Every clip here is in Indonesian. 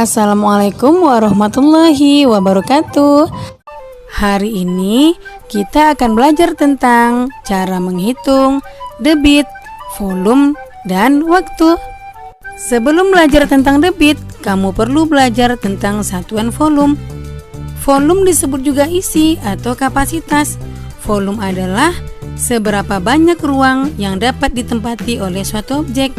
Assalamualaikum warahmatullahi wabarakatuh. Hari ini kita akan belajar tentang cara menghitung debit, volume, dan waktu. Sebelum belajar tentang debit, kamu perlu belajar tentang satuan volume. Volume disebut juga isi atau kapasitas. Volume adalah seberapa banyak ruang yang dapat ditempati oleh suatu objek.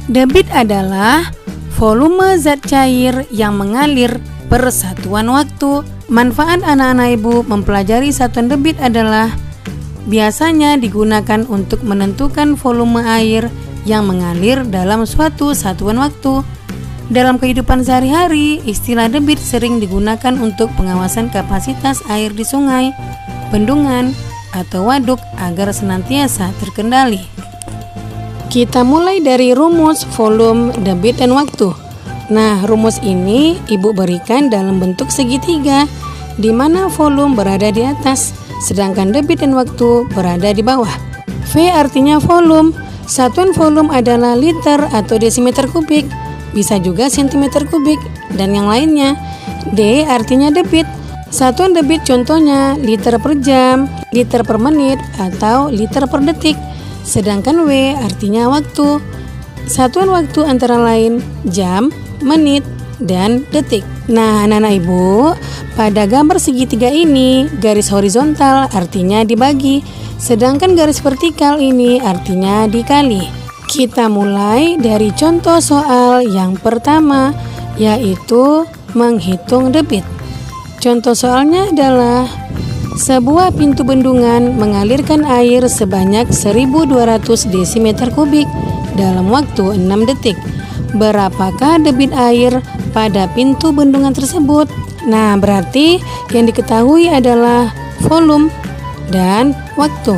Debit adalah volume zat cair yang mengalir per satuan waktu. Manfaat anak-anak ibu mempelajari satuan debit adalah biasanya digunakan untuk menentukan volume air yang mengalir dalam suatu satuan waktu. Dalam kehidupan sehari-hari, istilah debit sering digunakan untuk pengawasan kapasitas air di sungai, bendungan, atau waduk agar senantiasa terkendali. Kita mulai dari rumus volume, debit, dan waktu. Nah, rumus ini ibu berikan dalam bentuk segitiga, di mana volume berada di atas, sedangkan debit dan waktu berada di bawah. V artinya volume. Satuan volume adalah liter atau desimeter kubik, bisa juga sentimeter kubik, dan yang lainnya. D artinya debit. Satuan debit contohnya liter per jam, liter per menit, atau liter per detik. Sedangkan W artinya waktu. Satuan waktu antara lain jam, menit, dan detik. Nah, anak-anak ibu, pada gambar segitiga ini garis horizontal artinya dibagi, sedangkan garis vertikal ini artinya dikali. Kita mulai dari contoh soal yang pertama, yaitu menghitung debit. Contoh soalnya adalah sebuah pintu bendungan mengalirkan air sebanyak 1200 desimeter kubik dalam waktu 6 detik. Berapakah debit air pada pintu bendungan tersebut? Nah, berarti yang diketahui adalah volume dan waktu.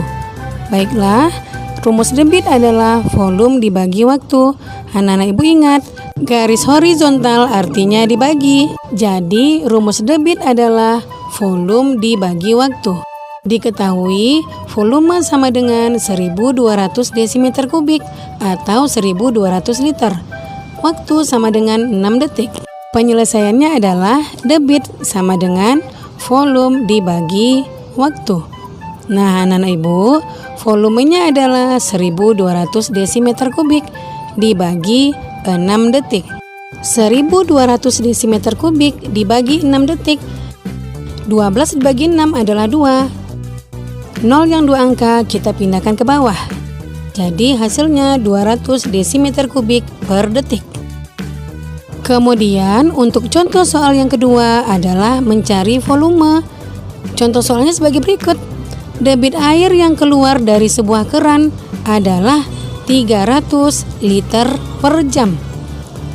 Baiklah, rumus debit adalah volume dibagi waktu. Anak-anak ibu ingat, garis horizontal artinya dibagi. Jadi, rumus debit adalah volume dibagi waktu. Diketahui volume sama dengan 1200 desimeter kubik atau 1200 liter. Waktu sama dengan 6 detik. Penyelesaiannya adalah debit sama dengan volume dibagi waktu. Nah, anak-anak ibu, volumenya adalah 1200 desimeter kubik dibagi 6 detik. 1200 desimeter kubik dibagi 6 detik. 12 dibagi 6 adalah 2. 0 yang 2 angka kita pindahkan ke bawah. Jadi hasilnya 200 desimeter kubik per detik. Kemudian untuk contoh soal yang kedua adalah mencari volume. Contoh soalnya sebagai berikut. Debit air yang keluar dari sebuah keran adalah 300 liter per jam.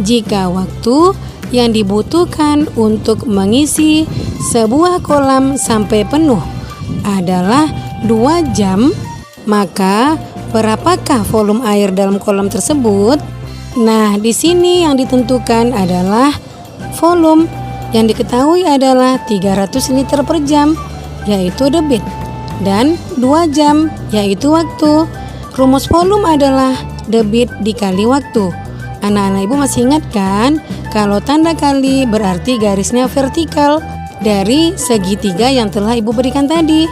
Jika waktu yang dibutuhkan untuk mengisi sebuah kolam sampai penuh adalah 2 jam, maka berapakah volume air dalam kolam tersebut? Nah, di sini yang ditentukan adalah volume. Yang diketahui adalah 300 liter per jam, yaitu debit, dan 2 jam, yaitu waktu. Rumus volume adalah debit dikali waktu. Anak-anak ibu masih ingat kan? Kalau tanda kali berarti garisnya vertikal dari segitiga yang telah ibu berikan tadi.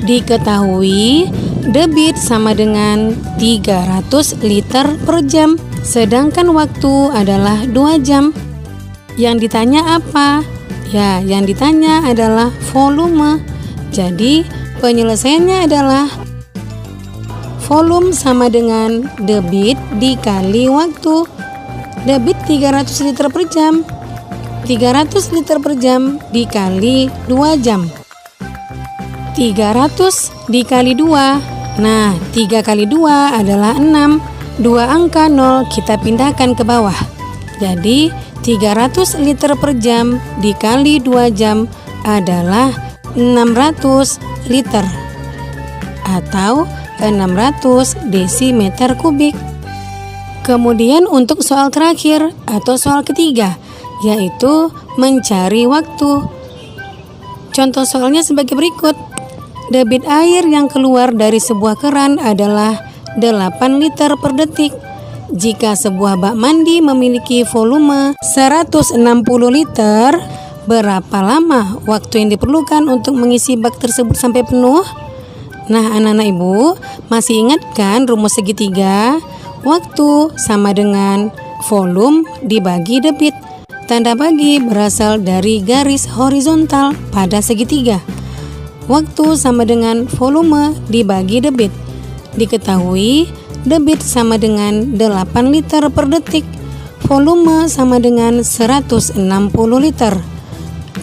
Diketahui debit sama dengan 300 liter per jam, sedangkan waktu adalah 2 jam. Yang ditanya apa? Ya, yang ditanya adalah volume. Jadi penyelesaiannya adalah volume sama dengan debit dikali waktu. Debit 300 liter per jam. 300 liter per jam dikali 2 jam. 300 dikali 2. Nah, 3 kali 2 adalah 6. 2 angka 0 kita pindahkan ke bawah. Jadi 300 liter per jam dikali 2 jam adalah 600 liter atau 600 desimeter kubik. Kemudian untuk soal terakhir atau soal ketiga, yaitu mencari waktu. Contoh soalnya sebagai berikut. Debit air yang keluar dari sebuah keran adalah 8 liter per detik. Jika sebuah bak mandi memiliki volume 160 liter, berapa lama waktu yang diperlukan untuk mengisi bak tersebut sampai penuh? Nah, anak-anak ibu masih ingat kan rumus segitiga? Waktu sama dengan volume dibagi debit. Tanda bagi berasal dari garis horizontal pada segitiga. Waktu sama dengan volume dibagi debit. Diketahui debit sama dengan 8 liter per detik. Volume sama dengan 160 liter.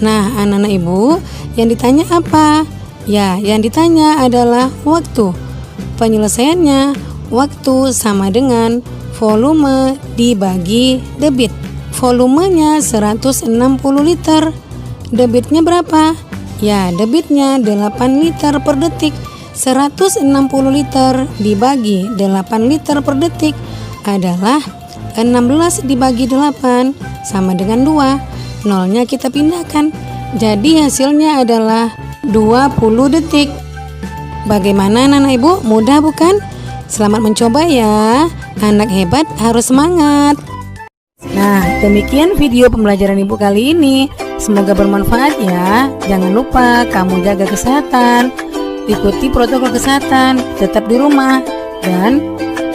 Nah, anak-anak ibu, yang ditanya apa? Ya, yang ditanya adalah waktu. Penyelesaiannya, waktu sama dengan volume dibagi debit. Volumenya 160 liter. Debitnya berapa? Ya, debitnya 8 liter per detik. 160 liter dibagi 8 liter per detik adalah 16 dibagi 8 sama dengan 2. Nolnya kita pindahkan. Jadi hasilnya adalah 20 detik. Bagaimana anak-anak ibu? Mudah bukan? Selamat mencoba ya. Anak hebat harus semangat. Nah, demikian video pembelajaran ibu kali ini. Semoga bermanfaat ya. Jangan lupa kamu jaga kesehatan, ikuti protokol kesehatan, tetap di rumah, dan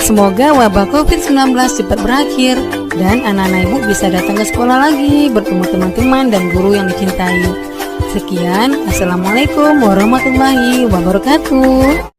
semoga wabah COVID-19 cepat berakhir dan anak-anak ibu bisa datang ke sekolah lagi, bertemu teman-teman dan guru yang dicintai. Sekian, assalamualaikum warahmatullahi wabarakatuh.